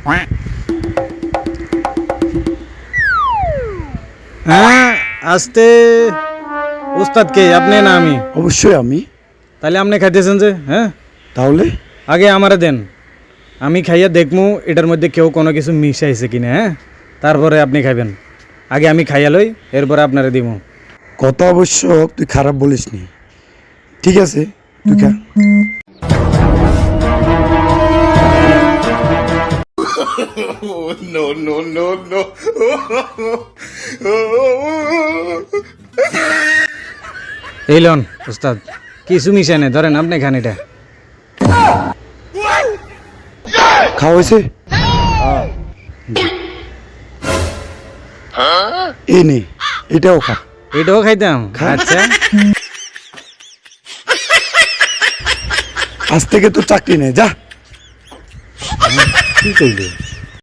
হ্যাঁ আস্তে। উস্তাদ কে, আপনি না আমি? অবশ্যই আমি। তাহলে আপনি খাইতেছেন যে? হ্যাঁ, তাহলে আগে আমারে দেন, আমি খাইয়া দেখমু এটার মধ্যে কেউ কোনো কিছু মিশাইছে কিনা। হ্যাঁ, তারপরে আপনি খাইবেন। আগে আমি খাইয়া লই, এরপরে আপনারে দিমু। কথা অবশ্য তুই খারাপ বলিসনি। ঠিক আছে, তুই খা। এই লন উস্তাদ, কিছু মিশাই নাই, ধরেন আপনি খান এটা। খাওয়া হয়েছে? এই নে, এটাও খা। এটাও খাইতাম? খা। আচ্ছা। আজ থেকে তো চাকরি নেই, যা। কি কইলে?